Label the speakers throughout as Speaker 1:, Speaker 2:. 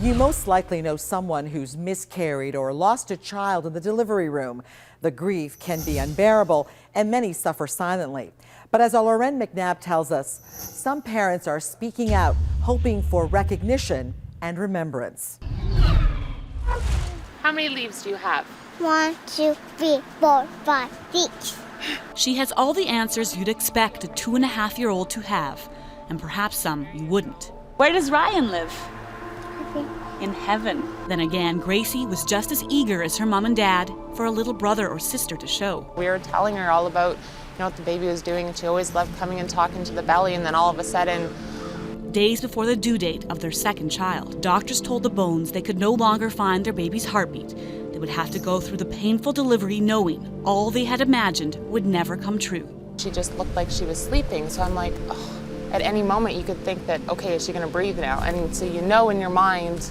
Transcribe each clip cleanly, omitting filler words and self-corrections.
Speaker 1: You most likely know someone who's miscarried or lost a child in the delivery room. The grief can be unbearable, and many suffer silently. But as Lauren McNabb tells us, some parents are speaking out, hoping for recognition and remembrance.
Speaker 2: How many leaves do you have?
Speaker 3: 1, 2, 3, 4, 5, 6.
Speaker 4: She has all the answers you'd expect a 2.5-year-old to have, and perhaps some you wouldn't.
Speaker 5: Where does Ryan live? In heaven.
Speaker 4: Then again, Gracie was just as eager as her mom and dad for a little brother or sister to show.
Speaker 2: We were telling her all about, what the baby was doing, and she always loved coming and talking to the belly, and then all of a sudden...
Speaker 4: Days before the due date of their second child, doctors told the Bones they could no longer find their baby's heartbeat. They would have to go through the painful delivery knowing all they had imagined would never come true.
Speaker 2: She just looked like she was sleeping, so I'm like, oh, at any moment you could think that, okay, is she going to breathe now? And so in your mind,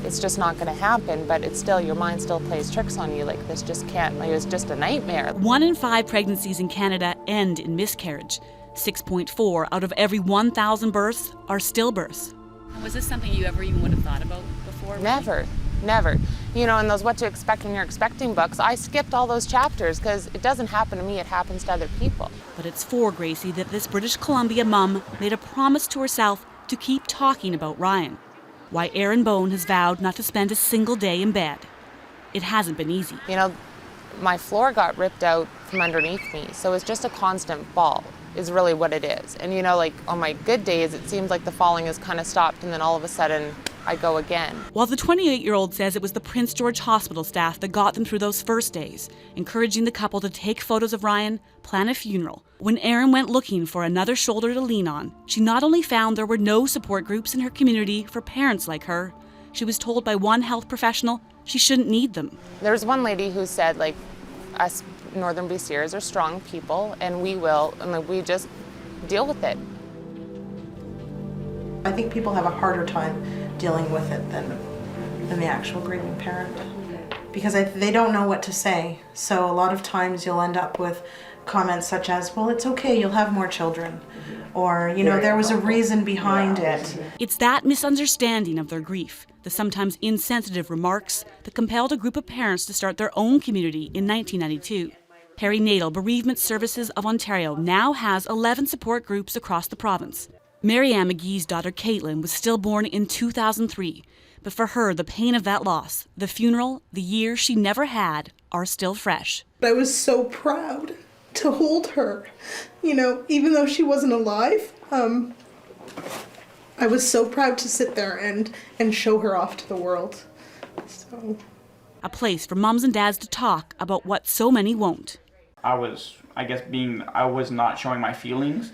Speaker 2: it's just not going to happen, but it's still, your mind still plays tricks on you, like this just can't, it was just a nightmare.
Speaker 4: 1 in 5 pregnancies in Canada end in miscarriage. 6.4 out of every 1,000 births are stillbirths.
Speaker 5: Was this something you ever even would have thought about before?
Speaker 2: Never. In those what to expect when you're expecting books, I skipped all those chapters because it doesn't happen to me, it happens to other people.
Speaker 4: But it's for Gracie that this British Columbia mum made a promise to herself to keep talking about Ryan. Why Aaron Bone has vowed not to spend a single day in bed. It hasn't been easy.
Speaker 2: My floor got ripped out from underneath me, so it's just a constant fall is really what it is. And on my good days, it seems like the falling has kind of stopped, and then all of a sudden, I go again.
Speaker 4: While the 28-year-old says it was the Prince George Hospital staff that got them through those first days, encouraging the couple to take photos of Ryan, plan a funeral. When Erin went looking for another shoulder to lean on, she not only found there were no support groups in her community for parents like her, she was told by one health professional she shouldn't need them.
Speaker 2: There's one lady who said, us Northern BCers are strong people, and we just deal with it.
Speaker 6: I think people have a harder time dealing with it than the actual grieving parent, because they don't know what to say. So a lot of times you'll end up with comments such as, well, it's okay, you'll have more children. Or, there was a reason behind it.
Speaker 4: It's that misunderstanding of their grief, the sometimes insensitive remarks, that compelled a group of parents to start their own community in 1992. Perinatal Bereavement Services of Ontario now has 11 support groups across the province. Marianne McGee's daughter Caitlin was stillborn in 2003, but for her, the pain of that loss, the funeral, the year she never had, are still fresh.
Speaker 6: I was so proud to hold her, even though she wasn't alive. I was so proud to sit there and show her off to the world. So.
Speaker 4: A place for mums and dads to talk about what so many won't.
Speaker 7: I was not showing my feelings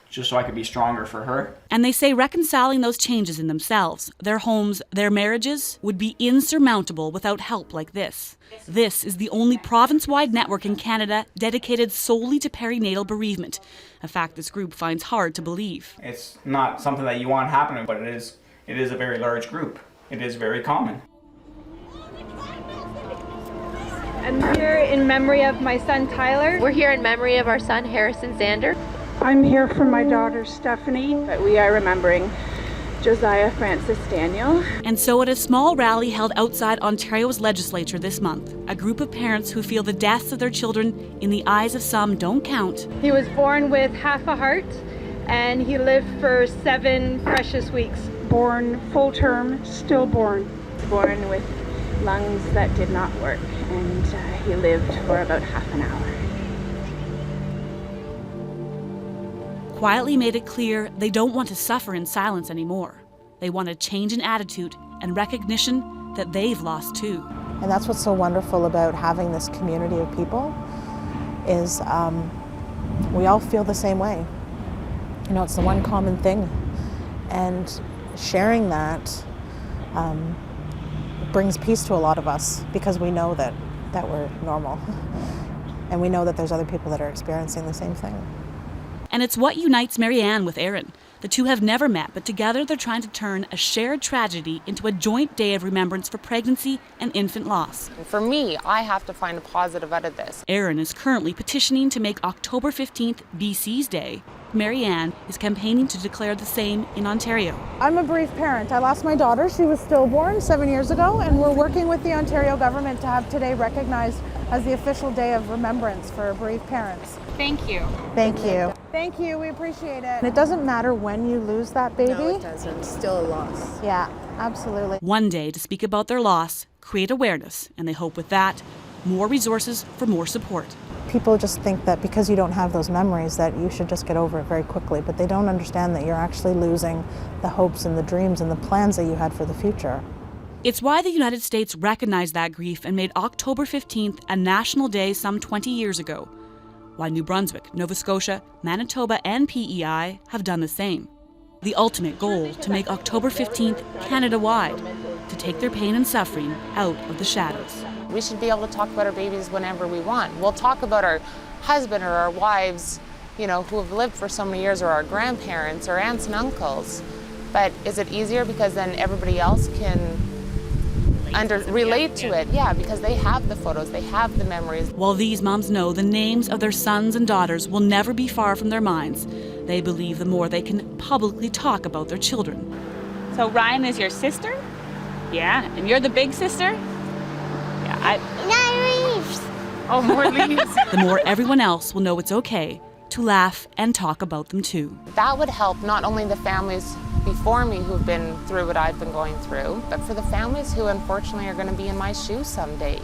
Speaker 7: just so I could be stronger for her.
Speaker 4: And they say reconciling those changes in themselves, their homes, their marriages, would be insurmountable without help like this. This is the only province-wide network in Canada dedicated solely to perinatal bereavement, a fact this group finds hard to believe.
Speaker 7: It's not something that you want happening, but it is a very large group. It is very common.
Speaker 8: I'm here in memory of my son Tyler.
Speaker 9: We're here in memory of our son Harrison Zander.
Speaker 8: I'm here for my daughter Stephanie. But we are remembering Josiah Francis Daniel.
Speaker 4: And so at a small rally held outside Ontario's legislature this month, a group of parents who feel the deaths of their children in the eyes of some don't count.
Speaker 8: He was born with half a heart and he lived for 7 precious weeks. Born full term, stillborn. Born with lungs that did not work, and he lived for about half an hour.
Speaker 4: Quietly made it clear they don't want to suffer in silence anymore. They want a change in attitude and recognition that they've lost too.
Speaker 10: And that's what's so wonderful about having this community of people is we all feel the same way. It's the one common thing. And sharing that brings peace to a lot of us because we know that we're normal. And we know that there's other people that are experiencing the same thing.
Speaker 4: And it's what unites Marianne with Aaron. The two have never met, but together they're trying to turn a shared tragedy into a joint day of remembrance for pregnancy and infant loss.
Speaker 2: For me, I have to find a positive out of this.
Speaker 4: Aaron is currently petitioning to make October 15th BC's Day, Marianne is campaigning to declare the same in Ontario.
Speaker 10: I'm a bereaved parent. I lost my daughter. She was stillborn 7 years ago, and we're working with the Ontario government to have today recognized as the official day of remembrance for bereaved parents.
Speaker 2: Thank you.
Speaker 10: Thank you. Thank you. We appreciate it. And it doesn't matter when you lose that baby.
Speaker 11: No, it doesn't. It's still a loss.
Speaker 10: Yeah, absolutely.
Speaker 4: One day to speak about their loss, create awareness, and they hope with that, more resources for more support.
Speaker 10: People just think that because you don't have those memories that you should just get over it very quickly, but they don't understand that you're actually losing the hopes and the dreams and the plans that you had for the future.
Speaker 4: It's why the United States recognized that grief and made October 15th a national day some 20 years ago. Why New Brunswick, Nova Scotia, Manitoba, and PEI have done the same. The ultimate goal, to make October 15th Canada-wide, to take their pain and suffering out of the shadows.
Speaker 2: We should be able to talk about our babies whenever we want. We'll talk about our husband or our wives, who have lived for so many years, or our grandparents or aunts and uncles. But is it easier because then everybody else can relate to it? Yeah, because they have the photos, they have the memories.
Speaker 4: While these moms know the names of their sons and daughters will never be far from their minds, they believe the more they can publicly talk about their children.
Speaker 5: So Ryan is your sister? Yeah. And you're the big sister?
Speaker 3: Leaves.
Speaker 2: Oh, more leaves.
Speaker 4: The more everyone else will know it's okay to laugh and talk about them too.
Speaker 2: That would help not only the families before me who've been through what I've been going through, but for the families who unfortunately are going to be in my shoes someday.